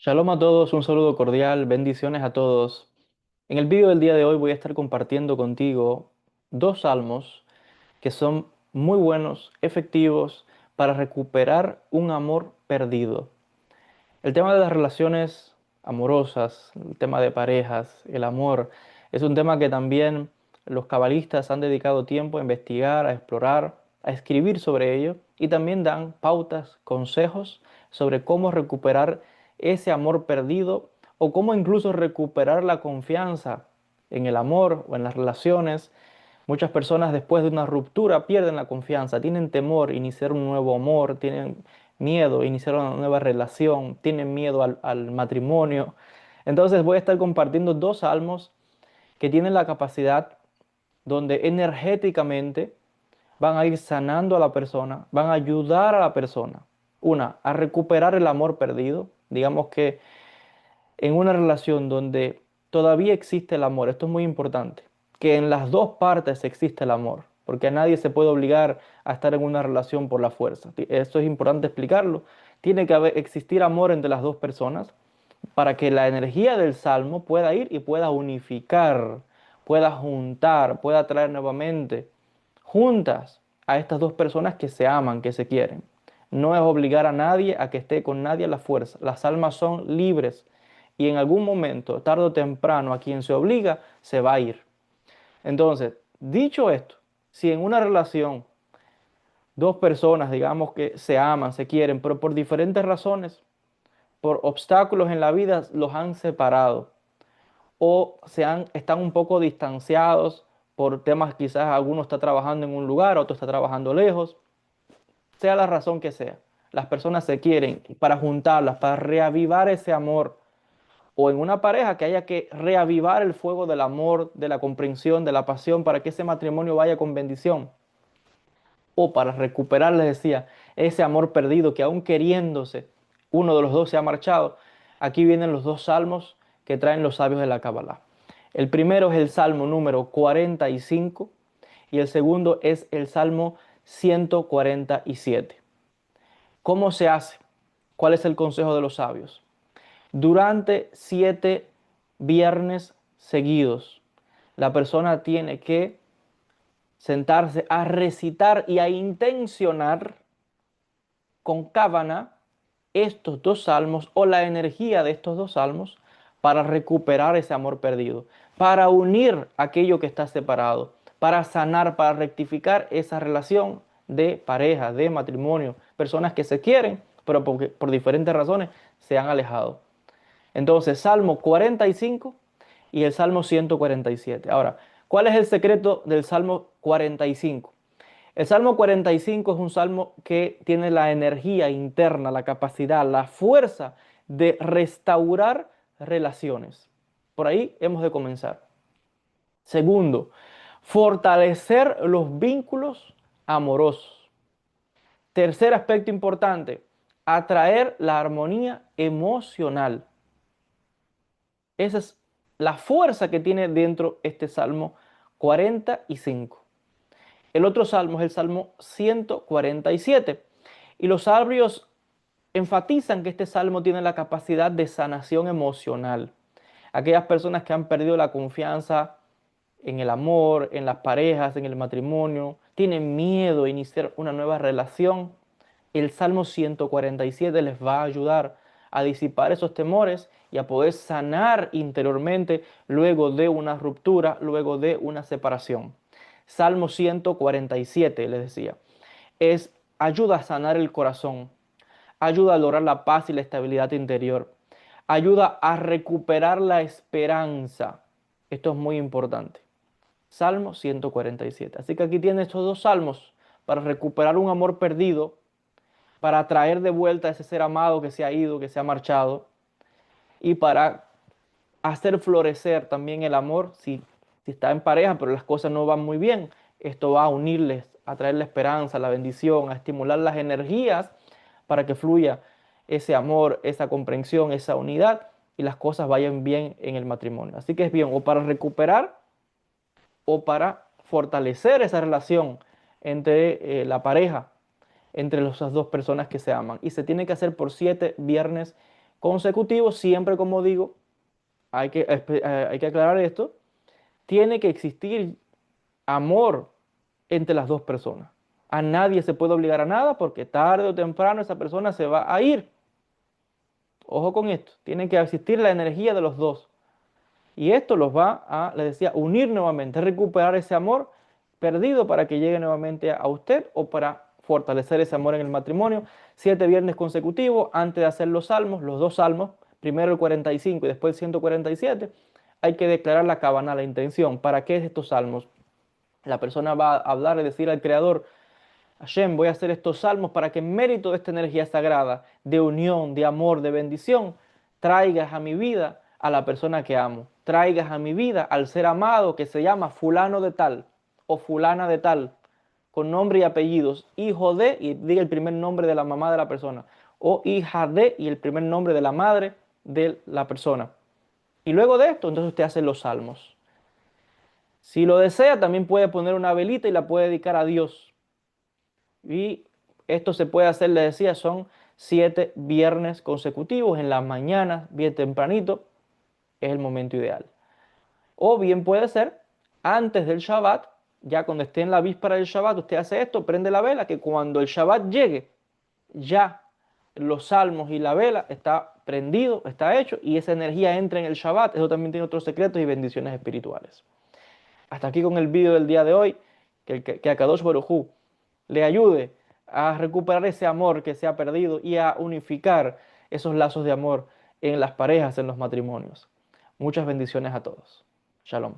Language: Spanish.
Shalom a todos, un saludo cordial, bendiciones a todos. En el vídeo del día de hoy voy a estar compartiendo contigo dos salmos que son muy buenos, efectivos para recuperar un amor perdido. El tema de las relaciones amorosas, el tema de parejas, el amor, es un tema que también los cabalistas han dedicado tiempo a investigar, a explorar, a escribir sobre ello y también dan pautas, consejos sobre cómo recuperar ese amor perdido o cómo incluso recuperar la confianza en el amor o en las relaciones. Muchas personas después de una ruptura pierden la confianza, tienen temor a iniciar un nuevo amor, tienen miedo a iniciar una nueva relación, tienen miedo al matrimonio. Entonces voy a estar compartiendo dos salmos que tienen la capacidad donde energéticamente van a ir sanando a la persona, van a ayudar a la persona, una, a recuperar el amor perdido. Digamos que en una relación donde todavía existe el amor, esto es muy importante, que en las dos partes existe el amor, porque a nadie se puede obligar a estar en una relación por la fuerza. Esto es importante explicarlo. Tiene que existir amor entre las dos personas para que la energía del salmo pueda ir y pueda unificar, pueda juntar, pueda traer nuevamente juntas a estas dos personas que se aman, que se quieren. No es obligar a nadie a que esté con nadie a la fuerza. Las almas son libres y en algún momento, tarde o temprano, a quien se obliga se va a ir. Entonces, dicho esto, si en una relación dos personas, digamos que se aman, se quieren, pero por diferentes razones, por obstáculos en la vida, los han separado o están un poco distanciados por temas, quizás alguno está trabajando en un lugar, otro está trabajando lejos, sea la razón que sea. Las personas se quieren para juntarlas, para reavivar ese amor, o en una pareja que haya que reavivar el fuego del amor, de la comprensión, de la pasión, para que ese matrimonio vaya con bendición, o para recuperar, les decía, ese amor perdido que aún queriéndose, uno de los dos se ha marchado. Aquí vienen los dos salmos que traen los sabios de la Kabbalah. El primero es el salmo número 45 y el segundo es el salmo 147. ¿Cómo se hace? ¿Cuál es el consejo de los sabios? Durante 7 viernes seguidos, la persona tiene que sentarse a recitar y a intencionar con cábana estos dos salmos o la energía de estos dos salmos para recuperar ese amor perdido, para unir aquello que está separado, para sanar, para rectificar esa relación de pareja, de matrimonio, personas que se quieren, pero por diferentes razones se han alejado. Entonces, Salmo 45 y el Salmo 147. Ahora, ¿cuál es el secreto del Salmo 45? El Salmo 45 es un salmo que tiene la energía interna, la capacidad, la fuerza de restaurar relaciones. Por ahí hemos de comenzar. Segundo, fortalecer los vínculos amorosos. Tercer aspecto importante, atraer la armonía emocional. Esa es la fuerza que tiene dentro este Salmo 45. El otro salmo es el Salmo 147. Y los sabios enfatizan que este salmo tiene la capacidad de sanación emocional. Aquellas personas que han perdido la confianza en el amor, en las parejas, en el matrimonio, tienen miedo a iniciar una nueva relación, el Salmo 147 les va a ayudar a disipar esos temores y a poder sanar interiormente luego de una ruptura, luego de una separación. Salmo 147, les decía, es ayuda a sanar el corazón, ayuda a lograr la paz y la estabilidad interior, ayuda a recuperar la esperanza. Esto es muy importante. Salmo 147. Así que aquí tiene estos dos salmos para recuperar un amor perdido, para traer de vuelta a ese ser amado que se ha ido, que se ha marchado, y para hacer florecer también el amor si está en pareja, pero las cosas no van muy bien. Esto va a unirles, a traer la esperanza, la bendición, a estimular las energías para que fluya ese amor, esa comprensión, esa unidad y las cosas vayan bien en el matrimonio. Así que es bien o para recuperar o para fortalecer esa relación entre la pareja, entre esas dos personas que se aman. Y se tiene que hacer por 7 viernes consecutivos, siempre como digo, hay que aclarar esto, tiene que existir amor entre las dos personas. A nadie se puede obligar a nada porque tarde o temprano esa persona se va a ir. Ojo con esto, tiene que existir la energía de los dos. Y esto los va a, les decía, unir nuevamente, recuperar ese amor perdido para que llegue nuevamente a usted o para fortalecer ese amor en el matrimonio. 7 viernes consecutivos, antes de hacer los salmos, los dos salmos, primero el 45 y después el 147, hay que declarar la cabana, la intención. ¿Para qué es estos salmos? La persona va a hablar y decir al Creador: Hashem, voy a hacer estos salmos para que en mérito de esta energía sagrada, de unión, de amor, de bendición, traigas a mi vida a la persona que amo. Traigas a mi vida al ser amado que se llama fulano de tal o fulana de tal, con nombre y apellidos, hijo de, y diga el primer nombre de la mamá de la persona, o hija de, y el primer nombre de la madre de la persona. Y luego de esto, entonces usted hace los salmos. Si lo desea, también puede poner una velita y la puede dedicar a Dios. Y esto se puede hacer, les decía, son 7 viernes consecutivos en las mañanas, bien tempranito, es el momento ideal. O bien puede ser antes del Shabbat, ya cuando esté en la víspera del Shabbat, usted hace esto, prende la vela, que cuando el Shabbat llegue, ya los salmos y la vela está prendido, está hecho, y esa energía entra en el Shabbat. Eso también tiene otros secretos y bendiciones espirituales. Hasta aquí con el vídeo del día de hoy, que Akadosh Baruj Hu le ayude a recuperar ese amor que se ha perdido y a unificar esos lazos de amor en las parejas, en los matrimonios. Muchas bendiciones a todos. Shalom.